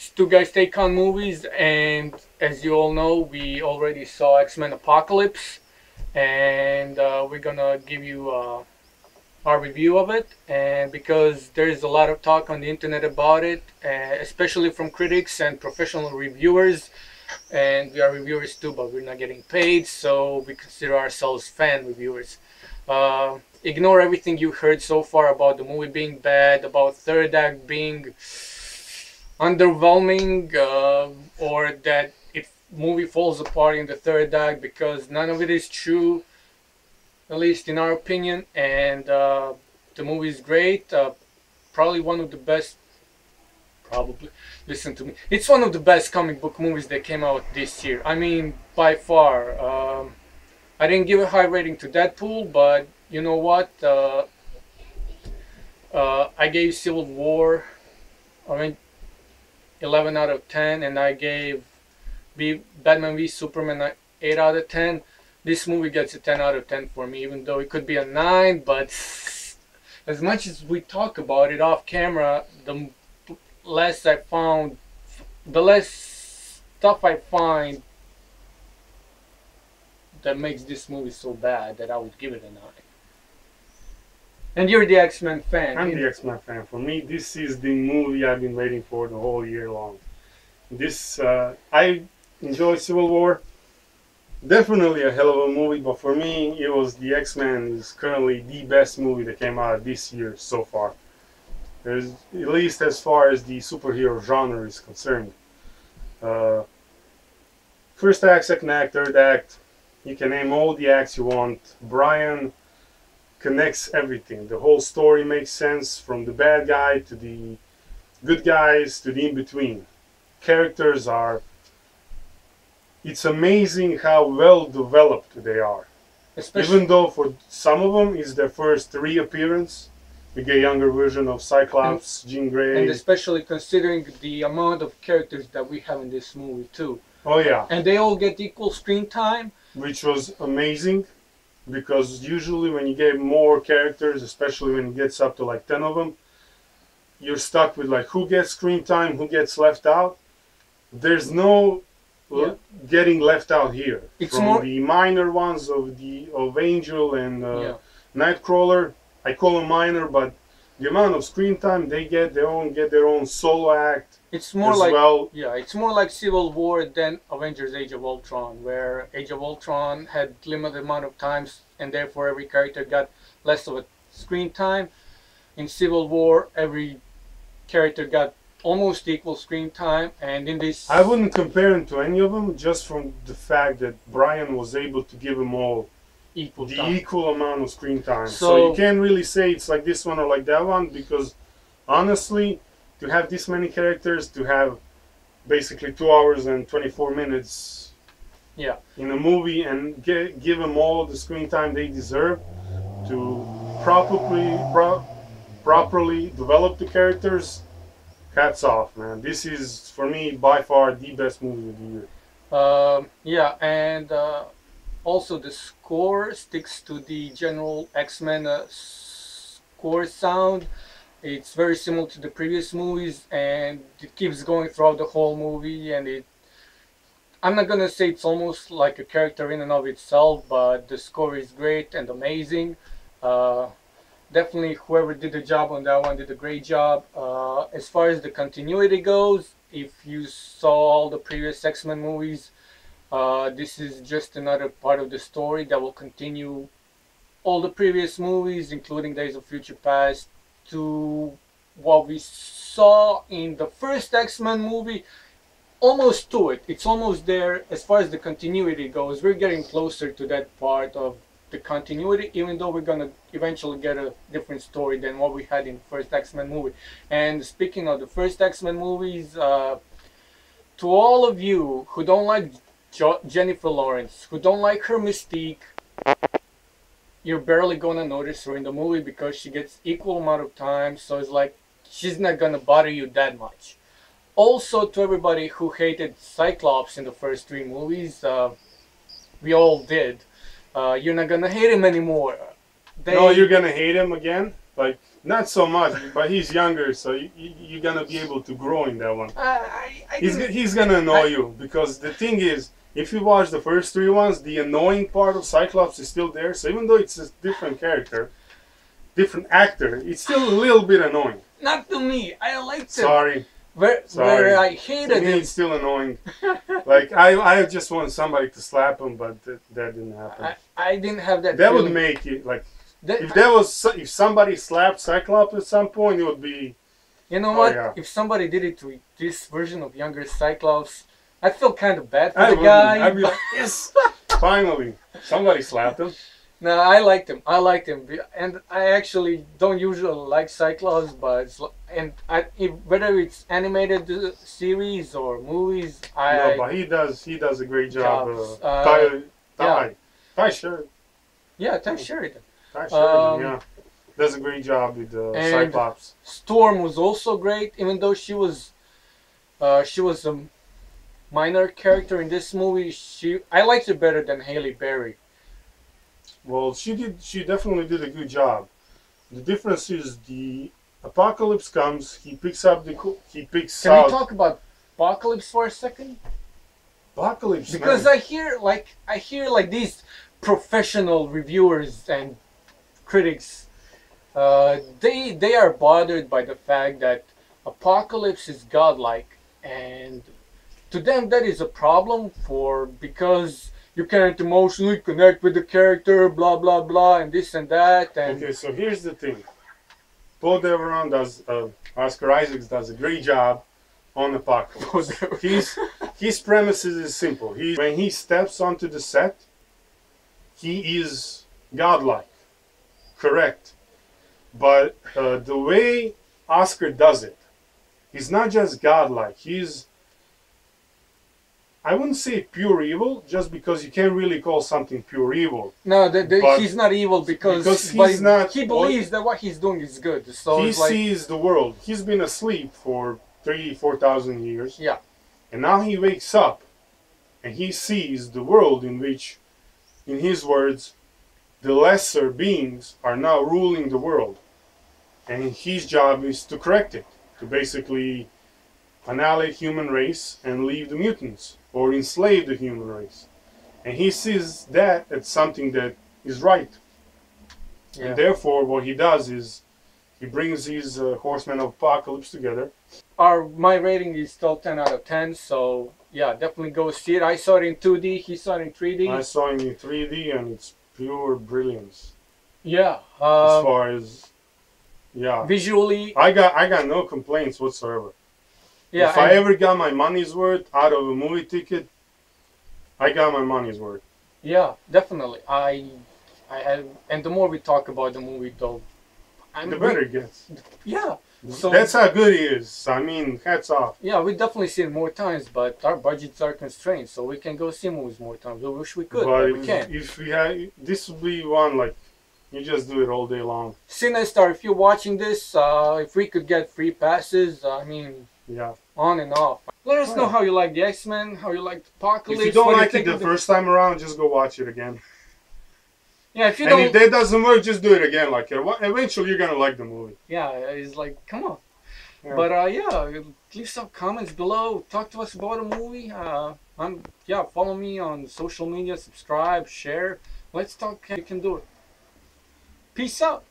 It's Two Guys Take On Movies, and as you all know, we already saw X-Men Apocalypse, and we're gonna give you our review of it. And because there's a lot of talk on the internet about it, especially from critics and professional reviewers, and we are reviewers too, but we're not getting paid, so we consider ourselves fan reviewers. Ignore everything you heard so far about the movie being bad, about third act being underwhelming, or that it movie falls apart in the third act, because none of it is true, at least in our opinion. And the movie is great. Probably one of the best. Probably, listen to me. It's one of the best comic book movies that came out this year. I mean, by far. I didn't give a high rating to Deadpool, but you know what? I gave Civil War, I mean, 11 out of 10, and I gave Batman v Superman 8 out of 10. This movie gets a 10 out of 10 for me, even though it could be a 9, but as much as we talk about it off camera, the less stuff I find that makes this movie so bad that I would give it a 9. And you're the X-Men fan. I'm the X-Men fan. For me, this is the movie I've been waiting for the whole year long. I enjoy Civil War. Definitely a hell of a movie, but for me, it was the X-Men is currently the best movie that came out this year so far. There's, at least as far as the superhero genre is concerned. First act, second act, third act. You can name all the acts you want. Brian connects everything. The whole story makes sense, from the bad guy to the good guys to the in-between. Characters are... It's amazing how well developed they are. Especially, even though for some of them it's their first reappearance. We get a younger version of Cyclops, Jean Grey. And especially considering the amount of characters that we have in this movie too. Oh yeah. And they all get equal screen time. Which was amazing, because usually when you get more characters, especially when it gets up to like 10 of them, you're stuck with like who gets screen time, who gets left out. There's no getting left out here. It's from the minor ones of Angel and Nightcrawler. I call them minor, but the amount of screen time they get their own solo act. It's more like it's more like Civil War than Avengers: Age of Ultron, where Age of Ultron had limited amount of times, and therefore every character got less of a screen time. In Civil War, every character got almost equal screen time, and in this, I wouldn't compare them to any of them, just from the fact that Brian was able to give them all equal amount of screen time. So you can't really say it's like this one or like that one, because honestly, to have this many characters, to have basically 2 hours and 24 minutes in a movie and give them all the screen time they deserve, to properly develop the characters, hats off, man. This is, for me, by far the best movie of the year. And also the score sticks to the general X-Men score sound. It's very similar to the previous movies, and it keeps going throughout the whole movie. And I'm not gonna say it's almost like a character in and of itself, but the score is great and amazing. Definitely whoever did the job on that one did a great job. As far as the continuity goes, if you saw all the previous X-Men movies, this is just another part of the story that will continue all the previous movies, including Days of Future Past, to what we saw in the first X-Men movie. Almost to it. It's almost there as far as the continuity goes. We're getting closer to that part of the continuity, even though we're gonna eventually get a different story than what we had in the first X-Men movie. And speaking of the first X-Men movies, to all of you who don't like Jennifer Lawrence, who don't like her mystique, you're barely gonna notice her in the movie because she gets equal amount of time, so it's like she's not gonna bother you that much. Also, to everybody who hated Cyclops in the first 3 movies, we all did. You're not gonna hate him anymore. No, you're gonna hate him again. Like Not so much, but he's younger, so you're gonna be able to grow in that one. I didn't. He's gonna annoy you because the thing is, if you watch the first three ones, the annoying part of Cyclops is still there. So even though it's a different character, different actor, it's still a little bit annoying. Not to me. I liked him. Sorry, Where sorry. I To hated me, him. it's still annoying. Like I just want somebody to slap him, but that didn't happen. I didn't have that. That feeling. would make it like That- if somebody slapped Cyclops at some point, it would be. You know Oh, what? yeah. If somebody did it to this version of younger Cyclops, I feel kind of bad for I the would. guy. I'd be like, yes, finally, somebody slapped him. No, I liked him. I liked him, and I actually don't usually like Cyclops, but whether it's animated series or movies, No, but he does a great job. Jobs. Ty Sheridan. Yeah, Ty Sheridan. Ty Sheridan, Um, yeah, does a great job with and- Cyclops. Storm was also great, even though she was a minor character in this movie. I liked her better than Halle Berry. Well, she definitely did a good job. The difference is the apocalypse comes. He picks up he picks Can out we talk about Apocalypse for a second? apocalypse Because man. I hear like these professional reviewers and critics, they are bothered by the fact that Apocalypse is godlike, and to them that is a problem because you can't emotionally connect with the character, blah blah blah, and this and that, and Okay, so here's the thing. Paul Deveron Oscar Isaacs does a great job on Apocalypse. His premises is simple. When he steps onto the set, he is godlike, correct. But the way Oscar does it, he's not just godlike. I wouldn't say pure evil, just because you can't really call something pure evil. no, But- he's not evil because he's not- he believes that what he's doing is good. So He it's like, sees the world. He's been asleep for 3,000-4,000 years. yeah, And now he wakes up and he sees the world in which, in his words, the lesser beings are now ruling the world. And his job is to correct it, to basically annihilate human race and leave the mutants, or enslave the human race. And he sees that as something that is right. yeah. And therefore, what he does is he brings these horsemen of apocalypse together. My rating is still 10 out of 10, so yeah, definitely go see it. I saw it in 2D, he saw it in 3D. I saw him in 3D, and it's pure brilliance. Yeah, As far as, yeah, visually, I got no complaints whatsoever. yeah, If I and- ever got my money's worth out of a movie ticket, I got my money's worth. yeah, definitely. And the more we talk about the movie, though, The better it gets. Yeah, so That's how good he is. I mean, hats off. yeah, we definitely see it more times, but our budgets are constrained, so we can go see movies more times. We wish we could, but we can't. if we had, this would be one like you just do it all day long. Cinestar, if you're watching this, if we could get free passes, I mean, Yeah. on and off. Let us know how you like the X-Men, how you like Apocalypse. If you don't what like it think the of first time around, just go watch it again. Yeah, if you And don't, if that doesn't work, just do it again. Like eventually, you're gonna like the movie. yeah, it's like, come on. Yeah. But yeah, leave some comments below. Talk to us about a movie. Follow me on social media, subscribe, share. Let's talk. You can do it. Peace out.